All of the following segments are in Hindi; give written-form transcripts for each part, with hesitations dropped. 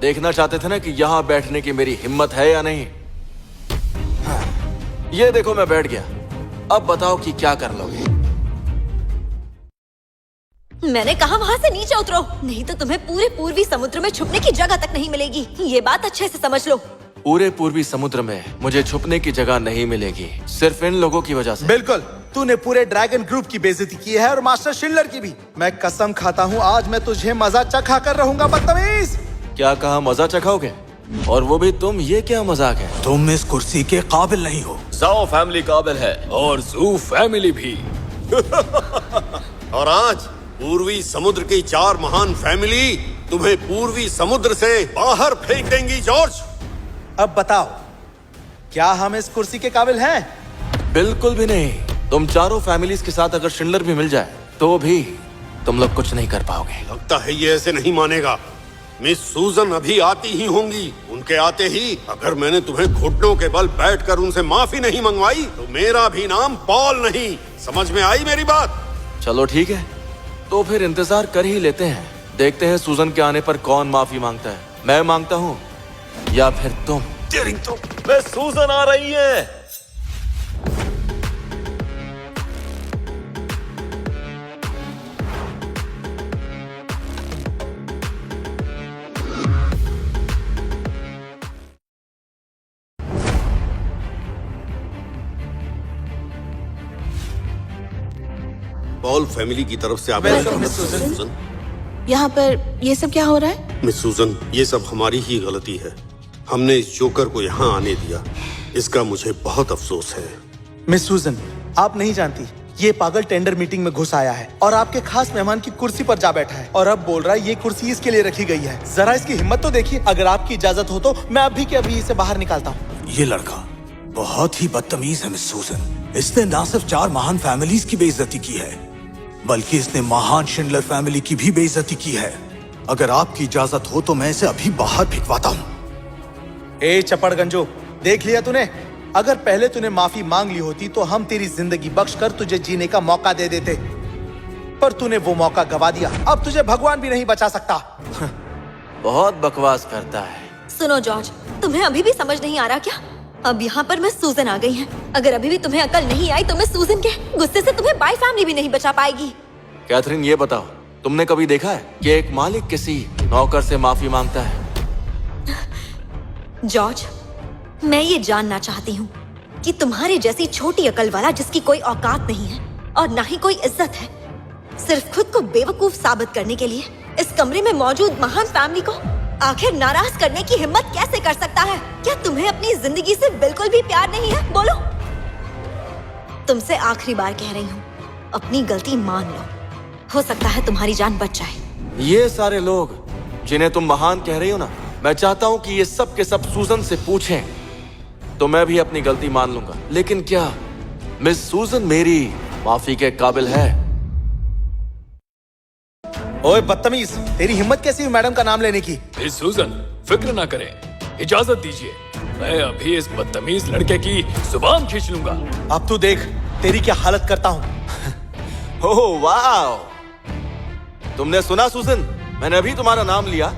देखना चाहते थे ना कि यहाँ बैठने की मेरी हिम्मत है या नहीं। ये देखो मैं बैठ गया। अब बताओ कि क्या कर लोगे। मैंने कहा वहाँ से नीचे उतरो, नहीं तो तुम्हें पूरे पूर्वी समुद्र में छुपने की जगह तक नहीं मिलेगी। ये बात अच्छे से समझ लो। पूरे पूर्वी समुद्र में मुझे छुपने की जगह नहीं मिलेगी, सिर्फ इन लोगों की वजह से। बिल्कुल, तूने पूरे ड्रैगन ग्रुप की बेइज्जती की है और मास्टर शिंडलर की भी। मैं कसम खाता हूँ आज मैं तुझे मजा चखा कर रहूंगा बदतमीज। क्या कहा, मजा चखाओगे? और वो भी तुम? ये क्या मजाक है? तुम इस कुर्सी के काबिल नहीं हो। जाओ फैमिली काबिल है और जू फैमिली भी। और आज पूर्वी समुद्र की 4 महान फैमिली तुम्हें पूर्वी समुद्र से बाहर फेंक देंगी जॉर्ज। अब बताओ, क्या हम इस कुर्सी के काबिल हैं? बिल्कुल भी नहीं। तुम चारों फैमिलीज के साथ अगर शिंडलर भी मिल जाए तो भी तुम लोग कुछ नहीं कर पाओगे। लगता है ये ऐसे नहीं मानेगा। मिस सूजन अभी आती ही होंगी। उनके आते ही अगर मैंने तुम्हें घुटनों के बल बैठकर उनसे माफी नहीं मंगवाई तो मेरा भी नाम पॉल नहीं। समझ में आई मेरी बात? चलो ठीक है, तो फिर इंतजार कर ही लेते हैं। देखते हैं सूजन के आने पर कौन माफी मांगता है। मैं मांगता हूँ या फिर तुम? मैं सूजन आ रही है। पॉल फैमिली की तरफ से आप मिस सूजन। यहाँ पर ये सब क्या हो रहा है? मिस सूजन, ये सब हमारी ही गलती है। हमने इस जोकर को यहाँ आने दिया, इसका मुझे बहुत अफसोस है। मिस सूजन, आप नहीं जानती, ये पागल टेंडर मीटिंग में घुस आया है और आपके खास मेहमान की कुर्सी पर जा बैठा है और अब बोल रहा है ये कुर्सी इसके लिए रखी गई है। जरा इसकी हिम्मत तो देखिए। अगर आपकी इजाजत हो तो मैं अभी के अभी इसे बाहर निकालता हूँ। ये लड़का बहुत ही बदतमीज है मिस सूजन। इसने ना सिर्फ 4 महान फैमिलीज की बेइज्जती की है, बल्कि इसने महान शिंडलर फैमिली की भी बेइज्जती की है। अगर आपकी इजाजत हो तो मैं इसे अभी बाहर भिजवाता हूँ। ए चपड़ गंजो, देख लिया तूने? अगर पहले तूने माफी मांग ली होती तो हम तेरी जिंदगी बख्श कर तुझे जीने का मौका दे देते, पर तूने वो मौका गवा दिया। अब तुझे भगवान भी नहीं बचा सकता। बहुत बकवास करता है। सुनो जॉर्ज, तुम्हें अभी भी समझ नहीं आ रहा क्या? अब यहाँ पर मिस सूजन आ गई है। अगर अभी भी तुम्हें अकल नहीं आई तो मिस सूजन के गुस्से से तुम्हें बाई फैमिली भी नहीं बचा पाएगी। कैथरीन, ये बताओ, तुमने कभी देखा है कि एक मालिक किसी नौकर से माफी मांगता है? जॉर्ज, मैं ये जानना चाहती हूँ कि तुम्हारी जैसी छोटी अकल वाला जिसकी कोई औकात नहीं है और ना ही कोई इज्जत है, सिर्फ खुद को बेवकूफ साबित करने के लिए इस कमरे में मौजूद महान फैमिली को आखिर नाराज करने की हिम्मत कैसे कर सकता है? क्या तुम्हें अपनी जिंदगी से बिल्कुल भी प्यार नहीं है? बोलो। तुमसे आखिरी बार कह रही हूँ, अपनी गलती मान लो। हो सकता है तुम्हारी जान बच जाए। ये सारे लोग जिन्हें तुम महान कह रही हो ना, मैं चाहता हूँ कि ये सब के सब सूजन से पूछें तो मैं भी अपनी गलती मान लूंगा। लेकिन क्या मिस सूजन मेरी माफी के काबिल है? ओए बदतमीज, तेरी हिम्मत कैसी हुई मैडम का नाम लेने की? मिस सूजन, फिक्र ना करें, इजाजत दीजिए। मैं अभी इस बदतमीज लड़के की जुबान खींच लूंगा। अब तू देख तेरी क्या हालत करता हूँ। ओह वाह, तुमने सुना सूजन? मैंने अभी तुम्हारा नाम लिया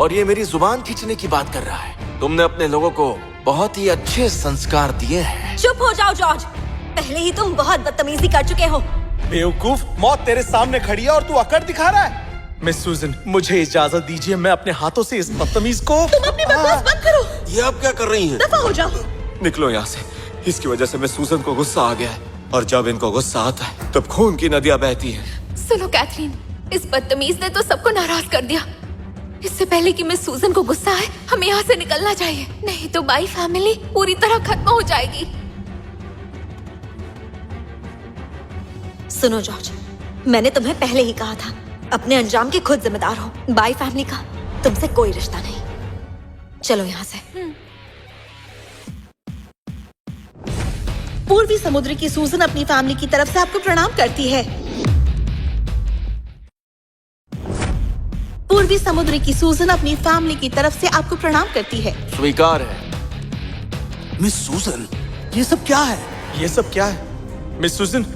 और ये मेरी जुबान खींचने की बात कर रहा है। तुमने अपने लोगों को बहुत ही अच्छे संस्कार दिए हैं। चुप हो जाओ जॉर्ज, पहले ही तुम बहुत बदतमीजी कर चुके हो। बेवकूफ, मौत तेरे सामने खड़ी है और तू अकड़ दिखा रहा है। मिस सूजन, मुझे इजाजत दीजिए, मैं अपने हाथों से इस बदतमीज को। तुम अपनी बकवास बंद करो। ये आप क्या कर रही हैं? दफा हो जाओ। निकलो यहाँ से। इसकी वजह से मिस सूजन को गुस्सा आ गया है और जब इनको गुस्सा आता है तब खून की नदियां बहती हैं। सुनो कैथरीन, इस बदतमीज ने तो सबको नाराज कर दिया। इससे पहले कि मिस सूजन को गुस्सा आए, हमें यहाँ से निकलना चाहिए, नहीं तो बाई फैमिली पूरी तरह खत्म हो जाएगी। सुनो जॉर्ज, मैंने तुम्हें पहले ही कहा था, अपने अंजाम के खुद जिम्मेदार हो। बाई फैमिली का तुमसे कोई रिश्ता नहीं। चलो यहाँ से। पूर्वी समुद्र की सूजन अपनी फैमिली की तरफ से आपको प्रणाम करती है। पूर्वी समुद्र की सूजन अपनी फैमिली की तरफ से आपको प्रणाम करती है। स्वीकार है। मिस सूजन, ये सब क्या है? ये सब क्या है? मिस सूजन,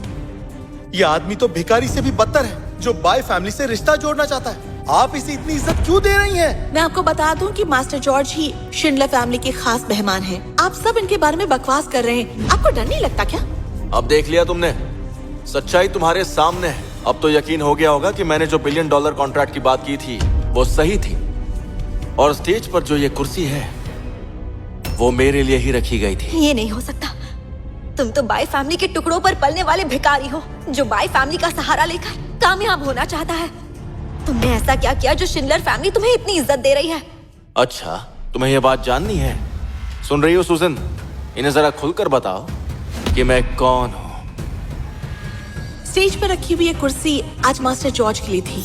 ये आदमी तो भिखारी से भी बदतर है जो बाय फैमिली से रिश्ता जोड़ना चाहता है। आप इसे इतनी इज्जत क्यों दे रही हैं? मैं आपको बता दूं कि मास्टर जॉर्ज ही शिंडलर फैमिली के खास मेहमान हैं। आप सब इनके बारे में बकवास कर रहे हैं। आपको डर नहीं लगता क्या? अब देख लिया तुमने, सच्चाई तुम्हारे सामने है। अब तो यकीन हो गया होगा कि मैंने जो $1 बिलियन कॉन्ट्रैक्ट की बात की थी वो सही थी, और स्टेज पर जो ये कुर्सी है वो मेरे लिए ही रखी गई थी। ये नहीं हो सकता। तुम तो बाई फैमिली के टुकड़ों पर पलने वाले भिखारी हो जो बाई फैमिली का सहारा लेकर कामयाब होना चाहता है। तुमने ऐसा क्या किया जो शिंडलर फैमिली तुम्हें इतनी इज्जत दे रही है? अच्छा, तुम्हें ये बात जाननी है? सुन रही हो सूजन? इन्हें जरा खुलकर बताओ कि मैं कौन हूँ। स्टेज पर रखी हुई ये कुर्सी आज मास्टर जॉर्ज के लिए थी,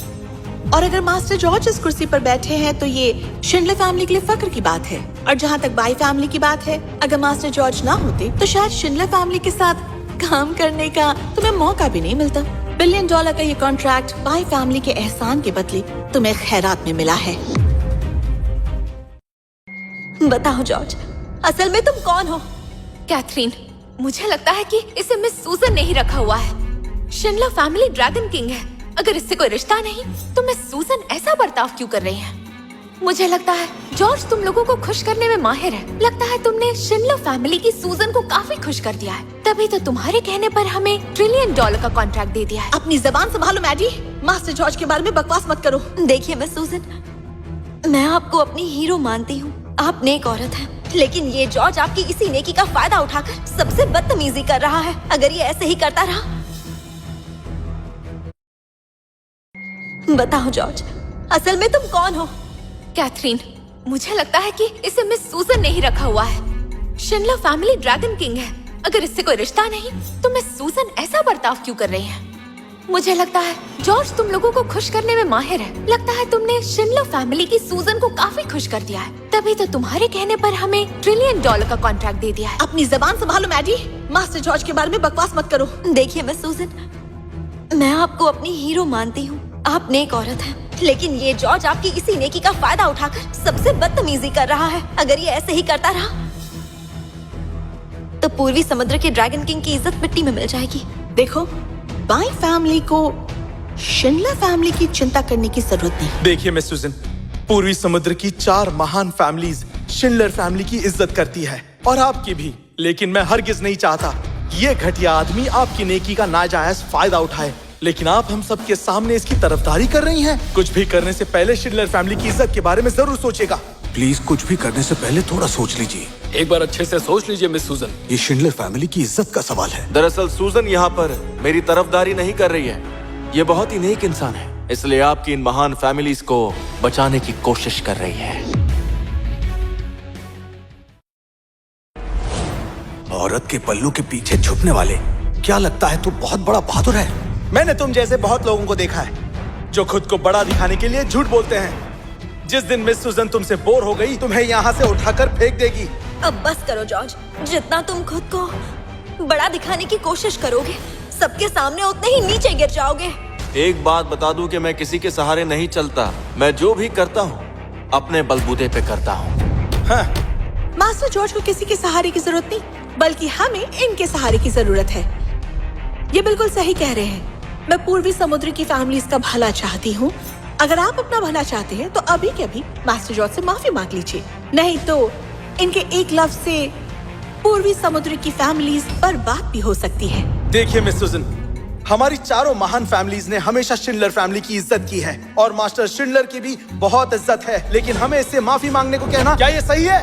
और अगर मास्टर जॉर्ज इस कुर्सी पर बैठे हैं तो ये शिंडलर फैमिली के लिए फख्र की बात है। और जहाँ तक बाई फैमिली की बात है, अगर मास्टर जॉर्ज ना होते तो शायद शिंडलर फैमिली के साथ काम करने का तुम्हें मौका भी नहीं मिलता। $1 बिलियन का ये कॉन्ट्रैक्ट बाई फैमिली के एहसान के बदले तुम्हें खैरात में मिला है। बताओ जॉर्ज, असल में तुम कौन हो? कैथरीन, मुझे लगता है कि इसे मिस सूजन ने ही रखा हुआ है। शिंडलर फैमिली ड्रैगन किंग है। अगर इससे कोई रिश्ता नहीं तो मिस सूजन ऐसा बर्ताव क्यों कर रही है? मुझे लगता है जॉर्ज तुम लोगों को खुश करने में माहिर है। लगता है तुमने शिंडलर फैमिली की सूजन को काफी खुश कर दिया है, तभी तो तुम्हारे कहने पर हमें $1 ट्रिलियन का कॉन्ट्रैक्ट दे दिया है। अपनी जबान संभालो मैडी, मास्टर जॉर्ज के बारे में बकवास मत करो। देखिए मिस सूजन, मैं आपको अपनी हीरो मानती हूँ, आप नेक औरत हैं, लेकिन ये जॉर्ज आपकी इसी नेकी का फायदा उठाकर सबसे बदतमीजी कर रहा है। अगर ये ऐसे ही करता रहा। बताओ जॉर्ज, असल में तुम कौन हो? कैथरीन, मुझे लगता है कि इसे मिस सूजन ने ही रखा हुआ है। शिंडलर फैमिली ड्रैगन किंग है। अगर इससे कोई रिश्ता नहीं तो मिस सूजन ऐसा बर्ताव क्यों कर रही है? मुझे लगता है जॉर्ज तुम लोगों को खुश करने में माहिर है। लगता है तुमने शिंडलर फैमिली की सूजन को काफी खुश कर दिया है, तभी तो तुम्हारे कहने पर हमें $1 ट्रिलियन का कॉन्ट्रैक्ट दे दिया है। अपनी जबान संभालो मैडी, मास्टर जॉर्ज के बारे में बकवास मत करो। देखिए मिस सूजन, मैं आपको अपनी हीरो मानती हूँ, आप नेक औरत हैं, लेकिन ये जॉर्ज आपकी इसी नेकी का फायदा उठाकर सबसे बदतमीजी कर रहा है। अगर ये ऐसे ही करता रहा तो पूर्वी समुद्र के ड्रैगन किंग की इज्जत मिट्टी में मिल जाएगी। देखो, बाई फैमिली को शिंडलर फैमिली की चिंता करने की जरूरत नहीं। देखिए मिस सूजन, पूर्वी समुद्र की 4 महान फैमिलीज शिंडलर फैमिली की इज्जत करती है, और आपकी भी। लेकिन मैं हरगिज नहीं चाहता ये घटिया आदमी आपकी नेकी का नाजायज फायदा उठाए। लेकिन आप हम सब के सामने इसकी तरफदारी कर रही हैं। कुछ भी करने से पहले शिंडलर फैमिली की इज्जत के बारे में जरूर सोचेगा। प्लीज कुछ भी करने से पहले थोड़ा सोच लीजिए। एक बार अच्छे से सोच लीजिए मिस सूजन। ये शिंडलर फैमिली की इज्जत का सवाल है। दरअसल सूजन यहाँ पर मेरी तरफदारी नहीं कर रही है। ये बहुत ही नेक इंसान है, इसलिए आपकी इन महान फैमिलीज को बचाने की कोशिश कर रही है। औरत के पल्लू के पीछे छुपने वाले, क्या लगता है तू बहुत बड़ा बहादुर है? मैंने तुम जैसे बहुत लोगों को देखा है जो खुद को बड़ा दिखाने के लिए झूठ बोलते हैं। जिस दिन मिस सूजन तुमसे बोर हो गई, तुम्हें यहाँ से उठाकर फेंक देगी। अब बस करो जॉर्ज, जितना तुम खुद को बड़ा दिखाने की कोशिश करोगे, सबके सामने उतने ही नीचे गिर जाओगे। एक बात बता दूं कि मैं किसी के सहारे नहीं चलता। मैं जो भी करता हूँ अपने बलबूते पे करता हूँ। हाँ, मास्टर जॉर्ज को किसी के सहारे की जरूरत नहीं, बल्कि हमें इनके सहारे की जरूरत है। ये बिल्कुल सही कह रहे हैं। मैं पूर्वी समुद्र की फैमिलीज का भला चाहती हूँ। अगर आप अपना भला चाहते हैं तो अभी के अभी मास्टर जॉर्ज से माफी मांग लीजिए, नहीं तो इनके एक लफ्ज से पूर्वी समुद्र की फैमिलीज बर्बाद भी हो सकती है। देखिए मिस सूजन, हमारी 4 महान फैमिलीज ने हमेशा शिंडलर फैमिली की इज्जत की है, और मास्टर शिंडलर की भी बहुत इज्जत है। लेकिन हमें इससे माफी मांगने को कहना, क्या ये सही है?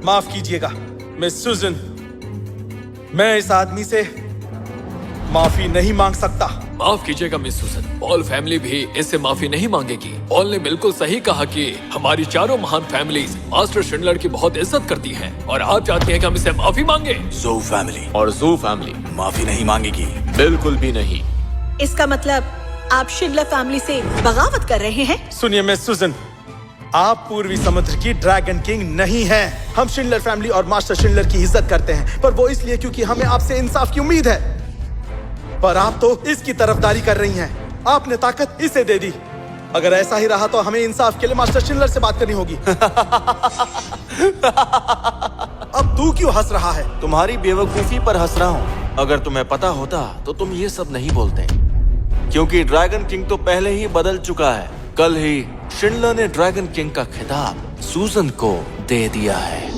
माफ कीजिएगा मिस सूजन, मैं इस आदमी से माफी नहीं मांग सकता। माफ कीजिएगा मिस सूजन, पॉल फैमिली भी इससे माफी नहीं मांगेगी। पॉल ने बिल्कुल सही कहा कि हमारी 4 महान फैमिलीज मास्टर शिंडलर की बहुत इज्जत करती हैं, और आप चाहते हैं कि हम इससे माफी मांगे। ज़ो फैमिली और ज़ू फैमिली माफी नहीं मांगेगी। बिल्कुल भी नहीं। इसका मतलब आप शिंडलर फैमिली से बगावत कर रहे हैं? सुनिए मिस सूजन, आप पूर्वी समुद्र की ड्रैगन किंग नहीं हैं। हम शिंडलर फैमिली और मास्टर शिंडलर की इज्जत करते हैं, पर वो इसलिए क्योंकि हमें आपसे इंसाफ की उम्मीद है। पर आप तो इसकी तरफदारी कर रही हैं। आपने ताकत इसे दे दी। अगर ऐसा ही रहा तो हमें इंसाफ के लिए मास्टर शिंडलर से बात करनी होगी। अब तू क्यों हंस रहा है? तुम्हारी बेवकूफी पर हंस रहा हूँ। अगर तुम्हें पता होता तो तुम ये सब नहीं बोलते, क्योंकि ड्रैगन किंग तो पहले ही बदल चुका है। कल ही शिंडलर ने ड्रैगन किंग का खिताब सूजन को दे दिया है।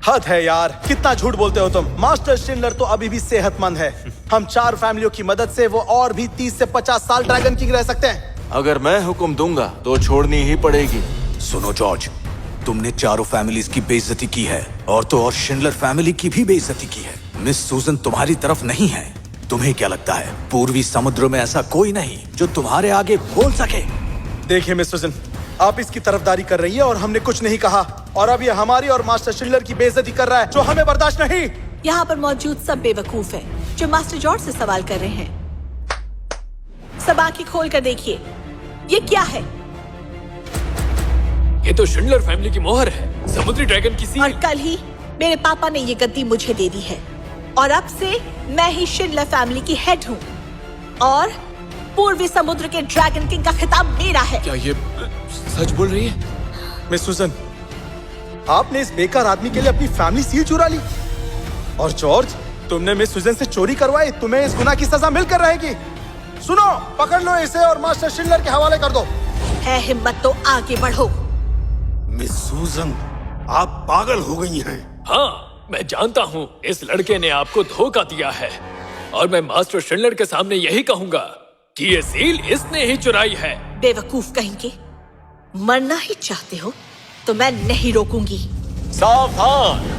हद है यार, कितना झूठ बोलते हो तुम। मास्टर शिंडलर तो अभी भी सेहतमंद है। हम 4 फैमिलियों की मदद से वो और भी 30 से 50 साल ड्रैगन किंग रह सकते हैं। अगर मैं हुक्म दूंगा तो छोड़नी ही पड़ेगी। सुनो जॉर्ज, तुमने चारों फैमिलीज की बेइज्जती की है और तो और शिंडलर फैमिली की भी बेइज्जती की है। मिस सूजन तुम्हारी तरफ नहीं है। तुम्हें क्या लगता है पूर्वी समुद्र में ऐसा कोई नहीं जो तुम्हारे आगे बोल सके? देखिए मिस सुजन, आप इसकी तरफदारी कर रही है और हमने कुछ नहीं कहा, और अब ये हमारी और मास्टर शिंडलर की बेइज्जती कर रहा है, जो हमें बर्दाश्त नहीं। यहाँ पर मौजूद सब बेवकूफ हैं, जो मास्टर जॉर्ज से सवाल कर रहे हैं। सब आंखें खोल कर देखिए, ये क्या है? ये तो शिंडलर फैमिली की मोहर है, समुद्री ड्रैगन की सील। और कल ही मेरे पापा ने ये गद्दी मुझे दे दी है, और अब से मैं ही शिंडलर फैमिली की हेड हूँ, और पूर्वी समुद्र के ड्रैगन किंग का खिताब मेरा है। क्या ये सच बोल रही है? मिस सुजन, आपने इस बेकार आदमी के लिए अपनी फैमिली सील चुरा ली, और जॉर्ज, तुमने मिस सुजन से चोरी करवाई। तुम्हें इस गुनाह की सजा मिलकर रहेगी। सुनो, पकड़ लो इसे और मास्टर शिंडलर के हवाले कर दो। है हिम्मत तो आगे बढ़ो। मिस सूजन, आप पागल हो गई हैं। हाँ, मैं जानता हूँ इस लड़के ने आपको धोखा दिया है, और मैं मास्टर शिंडलर के सामने यही कहूंगा कि ये सील इसने ही चुराई है। बेवकूफ कहेंगे, मरना ही चाहते हो तो मैं नहीं रोकूंगी। सावधान!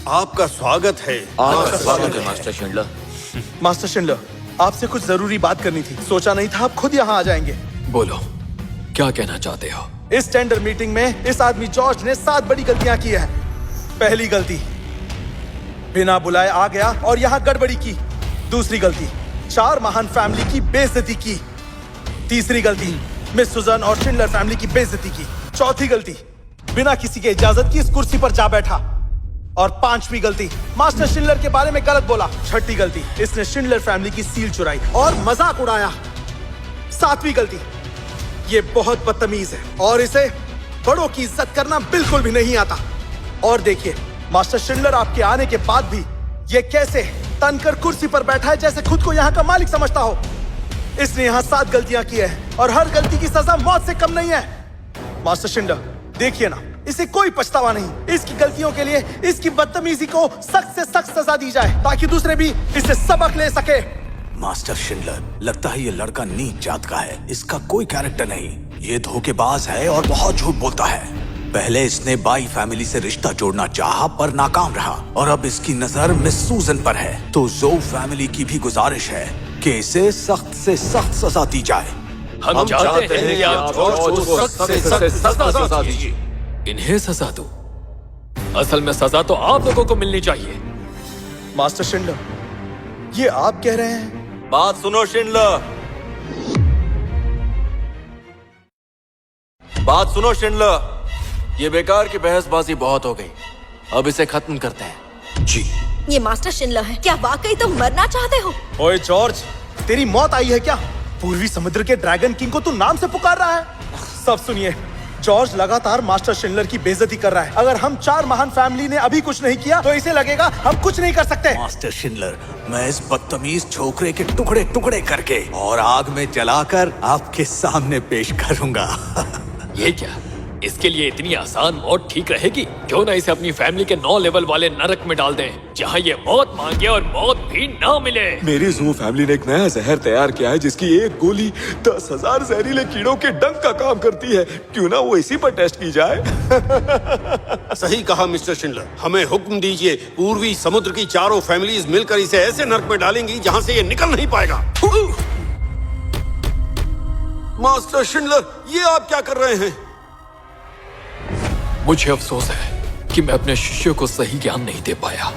आपका स्वागत है। आपका स्वागत है मास्टर शिंडलर। मास्टर शिंडलर, आपसे कुछ जरूरी बात करनी थी। सोचा नहीं था आप खुद यहाँ आ जाएंगे। बोलो, क्या कहना चाहते हो? इस टेंडर मीटिंग में इस आदमी जॉर्ज ने 7 बड़ी गलतियां की है। पहली गलती, बिना बुलाए आ गया और यहाँ गड़बड़ी की। दूसरी गलती, 4 महान फैमिली की बेइज्जती की। तीसरी गलती, मिस सुजन और शिंडलर फैमिली की बेइज्जती की। चौथी गलती, बिना किसी के इजाजत की इस कुर्सी पर जा बैठा। और 5वीं गलती, मास्टर शिंडलर के बारे में गलत बोला। 6ठी गलती, इसने शिंडलर फैमिली की सील चुराई और मजाक उड़ाया। 7वीं गलती, ये बहुत बदतमीज है और इसे बड़ों की इज्जत करना बिल्कुल भी नहीं आता। और देखिए, मास्टर शिंडलर आपके आने के बाद भी ये कैसे तनकर कुर्सी पर बैठा है, जैसे खुद को यहाँ का मालिक समझता हो। इसने यहाँ 7 गलतियां की है और हर गलती की सजा मौत से कम नहीं है। मास्टर शिंडलर, देखिए ना, इसे कोई पछतावा नहीं। इसकी गलतियों के लिए इसकी बदतमीजी को सख्त से सख्त सजा दी जाए, ताकि दूसरे भी इससे सबक ले सके। मास्टर शिंडलर, लगता है ये लड़का नीच जात का है। इसका कोई कैरेक्टर नहीं। ये धोखेबाज है और बहुत झूठ बोलता है। पहले इसने बाई फैमिली से रिश्ता जोड़ना चाहा पर नाकाम रहा, और अब इसकी नजर मिस सूजन पर है। तो जो फैमिली की भी गुजारिश है कि इसे सख्त से सख्त सजा दी जाए। हम चाहते हैं कि आप जॉर्ज को सख्त से सख्त सजा दीजिए। इन्हें सजा दो। असल में सजा तो आप लोगों को मिलनी चाहिए। मास्टर शिंडलर, ये आप कह रहे हैं? बात सुनो शिंडलर, बात सुनो शिंडलर। ये बेकार की बहसबाजी बहुत हो गई, अब इसे खत्म करते हैं। जी। ये मास्टर शिंडलर है। क्या वाकई तुम मरना चाहते हो? ओए जॉर्ज, तेरी मौत आई है क्या? पूर्वी समुद्र के ड्रैगन किंग को तू नाम से पुकार रहा है? सब सुनिए, जॉर्ज लगातार मास्टर शिंडलर की बेइज्जती कर रहा है। अगर हम 4 महान फैमिली ने अभी कुछ नहीं किया तो इसे लगेगा हम कुछ नहीं कर सकते। मास्टर शिंडलर, मैं इस बदतमीज छोकरे के टुकड़े टुकड़े करके और आग में जलाकर आपके सामने पेश करूंगा। ये क्या? इसके लिए इतनी आसान मौत ठीक रहेगी? क्यों ना इसे अपनी फैमिली के 9 लेवल वाले नरक में डाल दें, जहाँ ये मौत मांगे और मौत भी ना मिले। मेरी जू फैमिली ने एक नया जहर तैयार किया है, जिसकी एक गोली 10,000 जहरीले कीड़ों के डंक का काम करती है। क्यों ना वो इसी पर टेस्ट की जाए? सही कहा मिस्टर शिंडलर। हमें हुक्म दीजिए, पूर्वी समुद्र की चारों फैमिलीज मिलकर इसे ऐसे नर्क में डालेंगी जहाँ से ये निकल नहीं पाएगा। मास्टर शिंडलर, ये आप क्या कर रहे हैं? मुझे अफसोस है कि मैं अपने शिष्यों को सही ज्ञान नहीं दे पाया।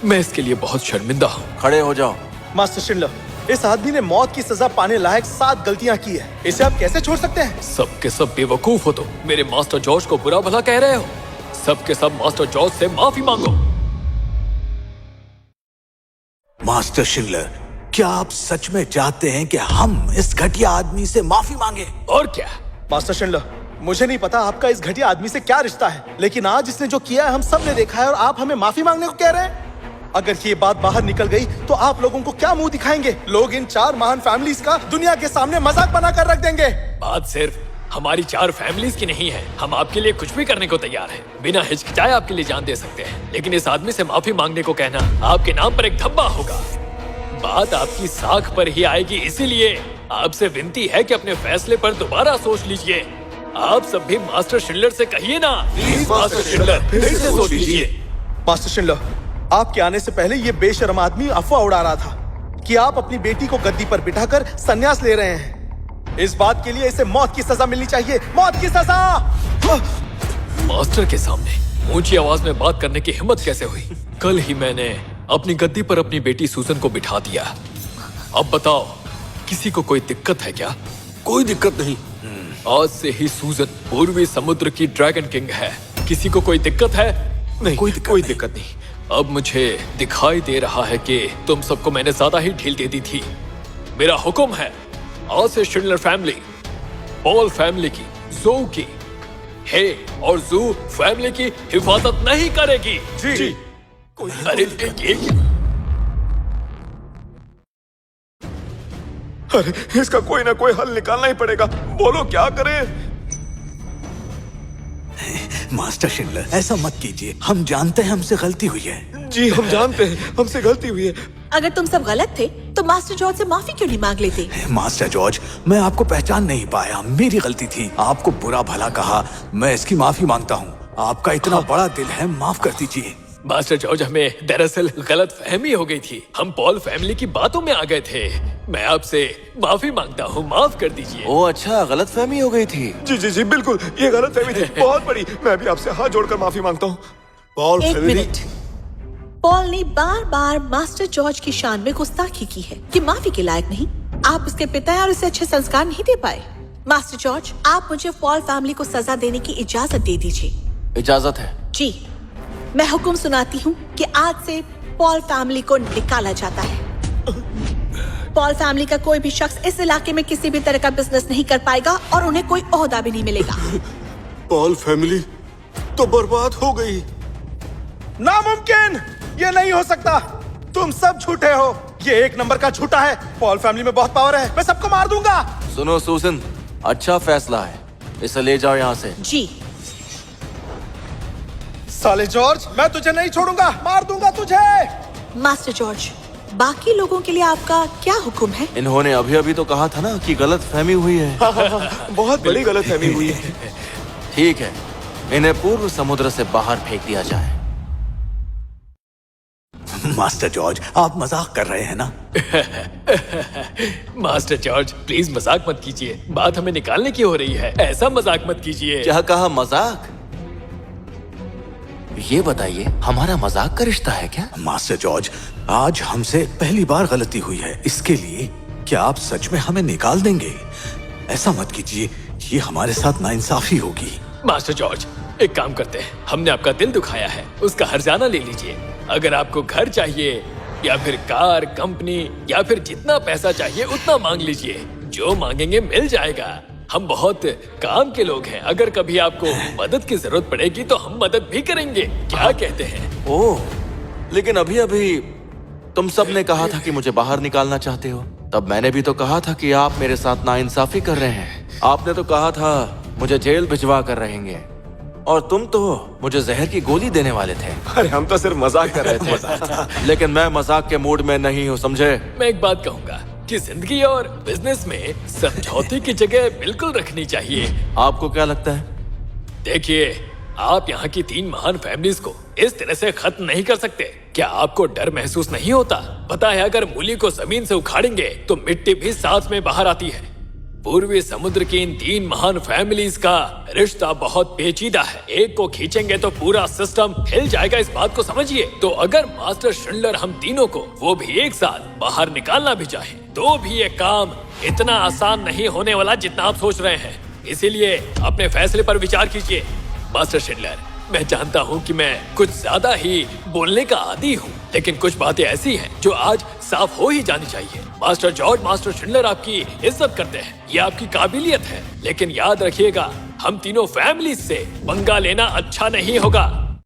मैं इसके लिए बहुत शर्मिंदा हूँ। खड़े हो जाओ। मास्टर शिंडलर, इस आदमी ने मौत की सजा पाने लायक 7 गलतियां की है। इसे आप कैसे छोड़ सकते हैं? सबके सब बेवकूफ हो। तो मेरे मास्टर जॉर्ज को बुरा भला कह रहे हो? सबके सब मास्टर जॉर्ज से माफी मांगो। मास्टर शिंडलर, क्या आप सच में चाहते हैं कि हम इस घटिया आदमी से माफी मांगे? और क्या? मास्टर शिंडलर, मुझे नहीं पता आपका इस घटिया आदमी से क्या रिश्ता है, लेकिन आज इसने जो किया है हम सब ने देखा है और आप हमें माफी मांगने को कह रहे हैं। अगर ये बात बाहर निकल गई तो आप लोगों को क्या मुंह दिखाएंगे? लोग इन 4 महान फैमिलीज का दुनिया के सामने मजाक बनाकर रख देंगे। बात सिर्फ हमारी 4 फैमिलीज की नहीं है। हम आपके लिए कुछ भी करने को तैयार हैं। बिना हिचकिचाए आपके लिए जान दे सकते हैं, लेकिन इस आदमी से माफी मांगने को कहना आपके नाम पर एक धब्बा होगा। बात आपकी साख पर ही आएगी, इसीलिए आपसे विनती है कि अपने फैसले पर दोबारा सोच लीजिए। आप सब भी मास्टर शिंडलर से कहिए ना, प्लीज मास्टर शिंडलर फिर से सोच लीजिए। मास्टर शिंडलर, आपके आने से पहले ये बेशर्म आदमी अफवाह उड़ा रहा था कि आप अपनी बेटी को गद्दी पर बिठाकर संन्यास ले रहे हैं। इस बात के लिए इसे मौत की सजा मिलनी चाहिए, मौत की सजा। मास्टर के सामने ऊंची आवाज में बात करने की हिम्मत कैसे हुई? कल ही मैंने अपनी गद्दी पर अपनी बेटी सूजन को बिठा दिया। अब बताओ, किसी को कोई दिक्कत है क्या? कोई दिक्कत नहीं। आज से ही सूजन पूर्वी समुद्र की ड्रैगन किंग है। किसी को कोई दिक्कत है? नहीं, कोई दिक्कत नहीं। अब मुझे दिखाई दे रहा है कि तुम सबको मैंने ज्यादा ही ढील दे दी थी। मेरा हुक्म है, आज से शिंडलर फैमिली, पॉल फैमिली की, ज़ो की, हे और ज़ू फैमिली की हिफाजत नहीं करेगी। जी। अरे ये क्या? अरे इसका कोई ना कोई हल निकालना ही पड़ेगा। बोलो क्या करें? मास्टर शिंडलर, ऐसा मत कीजिए। हम जानते हैं हमसे गलती हुई है। जी हम जानते हैं हमसे गलती हुई है। अगर तुम सब गलत थे तो मास्टर जॉर्ज से माफी क्यों नहीं मांग लेते? मास्टर जॉर्ज, मैं आपको पहचान नहीं पाया, मेरी गलती थी। आपको बुरा भला कहा, मैं इसकी माफी मांगता हूँ। आपका इतना बड़ा दिल है, माफ कर दीजिए। मास्टर जॉर्ज, हमें दरअसल गलत फहमी हो गई थी। हम पॉल फैमिली की बातों में आ गए थे। मैं आपसे माफी मांगता हूँ, माफ कर दीजिए। ओ अच्छा, गलतफहमी हो गई थी। जी बिल्कुल, ये गलतफहमी थी, बहुत बड़ी। मैं भी आपसे हाथ जोड़कर माफी मांगता हूँ। पॉल एक फैमिली, मिनट। पॉल ने बार बार मास्टर जॉर्ज की शान में गुस्ताखी की है कि माफी के लायक नहीं। आप उसके पिता हैं और उसे अच्छे संस्कार नहीं दे पाए। मास्टर जॉर्ज, आप मुझे पॉल फैमिली को सजा देने की इजाजत दे दीजिए। इजाजत है? जी, मैं हुक्म सुनाती हूँ कि आज से पॉल फैमिली को निकाला जाता है। पॉल फैमिली का कोई भी शख्स इस इलाके में किसी भी तरह का बिजनेस नहीं कर पाएगा और उन्हें कोई ओहदा भी नहीं मिलेगा। पॉल फैमिली तो बर्बाद हो गई। नामुमकिन, ये नहीं हो सकता। तुम सब झूठे हो। ये 1 नंबर का झूठा है। पॉल फैमिली में बहुत पावर है, मैं सबको मार दूंगा। सुनो सूजन, अच्छा फैसला है, इसे ले जाओ यहाँ से। जी। साले जॉर्ज, मैं तुझे नहीं छोड़ूंगा, मार दूंगा तुझे। मास्टर जॉर्ज, बाकी लोगों के लिए आपका क्या हुक्म है? इन्होंने अभी अभी तो कहा था ना कि गलतफहमी हुई है। बहुत बड़ी गलतफहमी हुई है। ठीक है, इन्हें पूर्व समुद्र से बाहर फेंक दिया जाए। मास्टर जॉर्ज, आप मजाक कर रहे हैं ना? मास्टर जॉर्ज, प्लीज मजाक मत कीजिए। बात हमें निकालने की हो रही है, ऐसा मजाक मत कीजिए। क्या कहा, मजाक? ये बताइए, हमारा मजाक का रिश्ता है क्या? मास्टर जॉर्ज, आज हमसे पहली बार गलती हुई है, इसके लिए क्या आप सच में हमें निकाल देंगे? ऐसा मत कीजिए, ये हमारे साथ नाइंसाफी होगी। मास्टर जॉर्ज, एक काम करते हैं, हमने आपका दिल दुखाया है, उसका हर्जाना ले लीजिए। अगर आपको घर चाहिए या फिर कार, कंपनी या फिर जितना पैसा चाहिए उतना मांग लीजिए। जो मांगेंगे मिल जाएगा। हम बहुत काम के लोग हैं, अगर कभी आपको मदद की जरूरत पड़ेगी तो हम मदद भी करेंगे। क्या कहते हैं? ओह, लेकिन अभी अभी तुम सब ने कहा था कि मुझे बाहर निकालना चाहते हो। तब मैंने भी तो कहा था कि आप मेरे साथ नाइंसाफी कर रहे हैं। आपने तो कहा था मुझे जेल भिजवा कर रहेंगे, और तुम तो मुझे जहर की गोली देने वाले थे। अरे हम तो सिर्फ मजाक कर रहे थे। लेकिन मैं मजाक के मूड में नहीं हूँ, समझे? मैं एक बात कहूंगा कि जिंदगी और बिजनेस में समझौते की जगह बिल्कुल रखनी चाहिए। आपको क्या लगता है? देखिए, आप यहाँ की 3 महान फैमिलीज को इस तरह से खत्म नहीं कर सकते। क्या आपको डर महसूस नहीं होता? पता है, अगर मूली को जमीन से उखाड़ेंगे तो मिट्टी भी साथ में बाहर आती है। पूर्वी समुद्र की इन 3 महान फैमिलीज का रिश्ता बहुत पेचीदा है। एक को खींचेंगे तो पूरा सिस्टम हिल जाएगा, इस बात को समझिए। तो अगर मास्टर शिंडलर हम तीनों को, वो भी एक साथ, बाहर निकालना भी चाहे तो भी ये काम इतना आसान नहीं होने वाला जितना आप सोच रहे हैं। इसीलिए अपने फैसले पर विचार कीजिए। मास्टर शिंडलर, मैं जानता हूँ कि मैं कुछ ज्यादा ही बोलने का आदी हूँ, लेकिन कुछ बातें ऐसी हैं जो आज साफ हो ही जानी चाहिए। मास्टर जॉर्ज, मास्टर शिंडलर आपकी इज्जत करते हैं, ये आपकी काबिलियत है, लेकिन याद रखिएगा हम तीनों फैमिली से पंगा लेना अच्छा नहीं होगा।